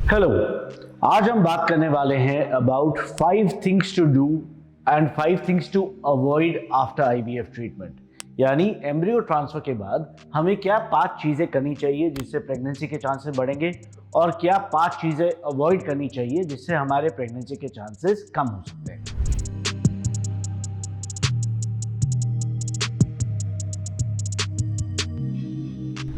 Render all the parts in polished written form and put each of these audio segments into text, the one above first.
Hello. आज हम बात करने वाले हैं about 5 things to do and 5 things to avoid after IVF treatment. यानी एम्ब्रियो ट्रांसफर के बाद हमें क्या 5 चीजें करनी चाहिए जिससे प्रेगनेंसी के चांसेस बढ़ेंगे और क्या 5 चीजें अवॉइड करनी चाहिए जिससे हमारे प्रेगनेंसी के चांसेस कम हो सकते हैं।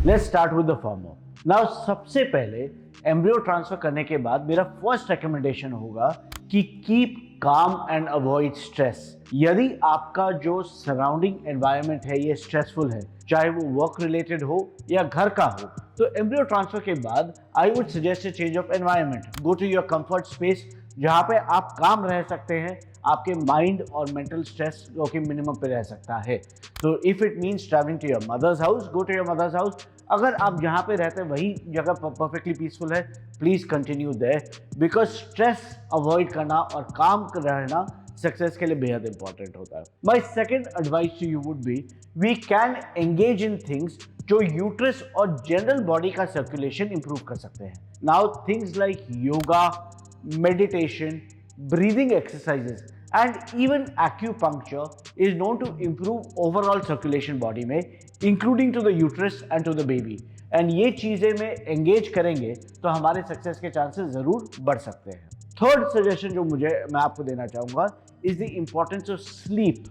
Let's start with the former. Now सबसे पहले एम्ब्रियो ट्रांसफर करने के बाद मेरा फर्स्ट रिकमेंडेशन होगा कि keep calm and avoid stress. यदि आपका जो सराउंडिंग एनवायरनमेंट है ये स्ट्रेसफुल है, चाहे वो वर्क रिलेटेड हो या घर का हो, तो एम्ब्रियो ट्रांसफर के बाद I would suggest a change of environment. Go to your comfort space जहाँ पे आप काम रह सकते हैं, आपके माइंड और मेंटल स्ट्रेस जो कि मिनिमम पे रह सकता है। तो if it means travelling to your mother's house, go to your mother's house. अगर आप जहाँ पे रहते हैं वही जगह परफेक्टली पीसफुल है, please continue there, because stress avoid करना और काम रहना सक्सेस के लिए बेहद इंपॉर्टेंट होता है। My second advice to you would be, we can engage in things जो यूट्रस और जनरल बॉडी का सर्कुलेशन इंप्रूव कर सकते हैं। Now things like yoga, meditation, breathing exercises and even acupuncture is known to improve overall circulation body में, including to the uterus and to the baby. and ये चीज़ें में engage करेंगे तो हमारे सक्सेस के चांसेस ज़रूर बढ़ सकते हैं। थर्ड सजेशन जो मैं आपको देना चाहूँगा is the importance of sleep.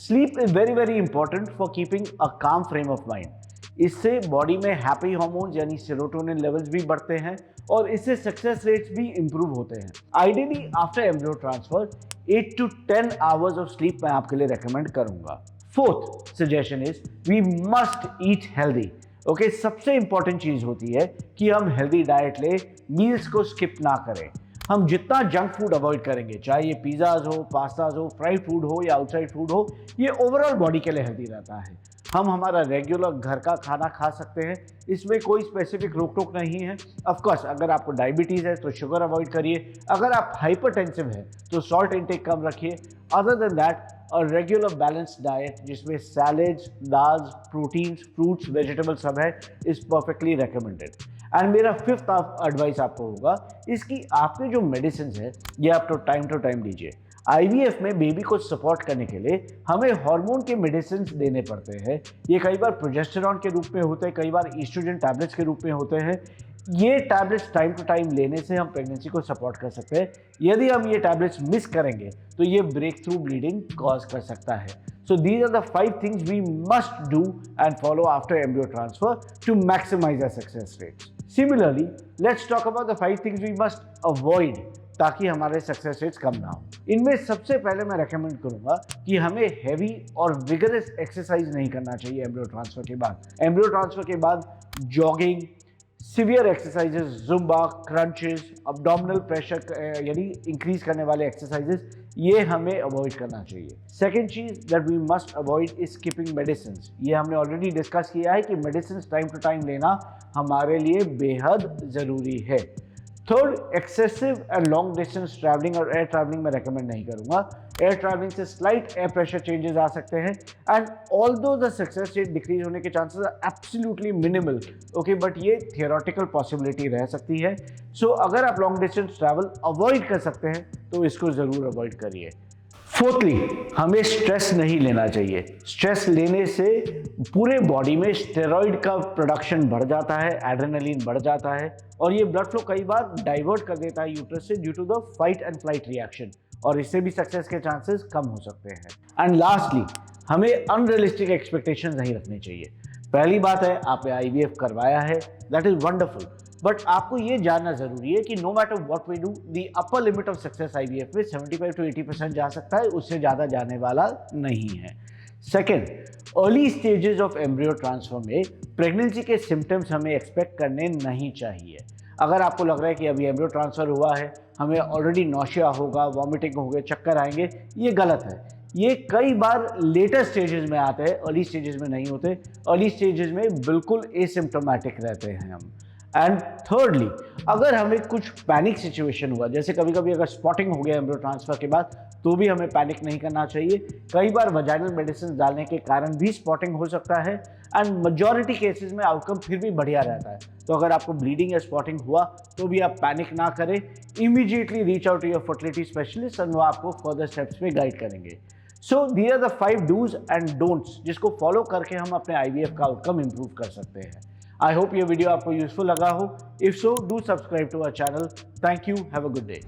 Sleep is very very important for keeping a calm frame of mind. इससे बॉडी में हैप्पी हार्मोन्स यानी सेरोटोनिन लेवल्स भी बढ़ते हैं और इससे सक्सेस रेट्स भी इंप्रूव होते हैं। Ideally after embryo transfer 8 to 10 hours of sleep मैं आपके लिए रेकमेंड करूंगा। Fourth suggestion is we must eat healthy. Okay, सबसे इंपॉर्टेंट चीज होती है कि हम हेल्दी डाइट ले, मील्स को स्किप ना करें। हम जितना जंक फूड अवॉइड करेंगे, चाहे ये पिज़्ज़ाज हो, पास्ताज हो, फ्राइड फूड हो या आउटसाइड फूड हो, ये ओवरऑल बॉडी के लिए हेल्दी रहता है। हम हमारा रेगुलर घर का खाना खा सकते हैं, इसमें कोई स्पेसिफिक रोक टोक नहीं है। ऑफकोर्स अगर आपको डायबिटीज़ है तो शुगर अवॉइड करिए, अगर आप हाइपरटेंसिव है तो सॉल्ट इंटेक कम रखिए। Other than that a regular balanced diet जिसमें salads, dals, proteins, fruits, vegetable सब है इज परफेक्टली रिकमेंडेड। एंड मेरा फिफ्थ एडवाइस आपको होगा इसकी आपके जो मेडिसिन है ये आप टू टाइम लीजिए। आईवीएफ में बेबी को सपोर्ट करने के लिए हमें हार्मोन के मेडिसिन देने पड़ते हैं। ये कई बार प्रोजेस्टेरॉन के रूप में होते हैं, कई बार ईस्ट्रोजन टैबलेट्स के रूप में होते हैं। ये टैबलेट्स टाइम टू टाइम लेने से हम प्रेगनेंसी को सपोर्ट कर सकते हैं। यदि हम ये टैबलेट्स मिस करेंगे तो ये ब्रेक थ्रू ब्लीडिंग कॉज कर सकता है। So these are the 5 things we must do and follow after embryo transfer to maximize our success rates. Similarly, let's talk about the 5 things we must avoid ताकि हमारे success rates कम ना हो। इनमें सबसे पहले मैं रेकमेंड करूंगा कि हमें हैवी और विगरस एक्सरसाइज नहीं करना चाहिए एम्ब्रियो ट्रांसफर के बाद। एम्ब्रियो ट्रांसफर के बाद jogging, severe exercises, Zumba, crunches, abdominal pressure यानी इंक्रीज करने वाले एक्सरसाइजेस, ये हमें अवॉइड करना चाहिए। सेकेंड चीज that we must avoid is skipping medicine. ये हमने ऑलरेडी डिस्कस किया है कि मेडिसिन टाइम टू टाइम लेना हमारे लिए बेहद जरूरी है। Third, excessive and long distance travelling और एयर ट्रैवलिंग में रेकमेंड नहीं करूंगा। एयर ट्रैवलिंग से स्लाइट एयर प्रेशर चेंजेस आ सकते हैं and although the success rate decrease होने के chances are absolutely minimal, okay, but ये थियोरेटिकल पॉसिबिलिटी रह सकती है। सो अगर आप लॉन्ग डिस्टेंस ट्रैवल अवॉइड कर सकते हैं तो इसको जरूर अवॉइड करिए। फोर्थली, हमें स्ट्रेस नहीं लेना चाहिए। स्ट्रेस लेने से पूरे बॉडी में स्टेरॉइड का प्रोडक्शन बढ़ जाता है, एड्रेनलिन बढ़ जाता है और ये ब्लड फ्लो कई बार डाइवर्ट कर देता है यूट्रस से due to the fight and flight reaction, और इससे भी सक्सेस के चांसेस कम हो सकते हैं। एंड लास्टली, हमें अनरियलिस्टिक एक्सपेक्टेशंस नहीं रखनी चाहिए। पहली बात है, आपने आईवीएफ करवाया है, दैट इज वंडरफुल, बट आपको ये जानना जरूरी है कि no matter what we do, the upper limit of success IVF में 75 to 80% जा सकता है, उससे ज़्यादा जाने वाला नहीं है। Second, early stages of embryo transfer में प्रेगनेंसी के सिम्टम्स हमें एक्सपेक्ट करने नहीं चाहिए। अगर आपको लग रहा है कि अभी एम्ब्रियो ट्रांसफर हुआ है, हमें ऑलरेडी नौशिया होगा, वॉमिटिंग होगा, चक्कर आएंगे, ये गलत है। ये कई बार लेटर स्टेजेस में आते हैं, अर्ली स्टेजेस में नहीं होते। अर्ली स्टेजेस में बिल्कुल एसिम्प्टोमेटिक रहते हैं हम। एंड थर्डली, अगर हमें कुछ पैनिक सिचुएशन हुआ, जैसे कभी कभी अगर स्पॉटिंग हो गया एम्ब्रियो ट्रांसफर के बाद, तो भी हमें पैनिक नहीं करना चाहिए। कई बार वजाइनल मेडिसिन डालने के कारण भी स्पॉटिंग हो सकता है एंड मेजॉरिटी केसेस में आउटकम फिर भी बढ़िया रहता है। तो अगर आपको ब्लीडिंग या स्पॉटिंग हुआ तो भी आप पैनिक ना करें, immediately reach out to your fertility specialist and वो आपको फर्दर स्टेप्स में गाइड करेंगे। So these are the 5 dos and don'ts जिसको फॉलो करके हम अपने आईवीएफ का आउटकम इंप्रूव कर सकते हैं। आई होप ये वीडियो आपको यूजफुल लगा हो। If so, do subscribe to our channel. Thank you, have a good day.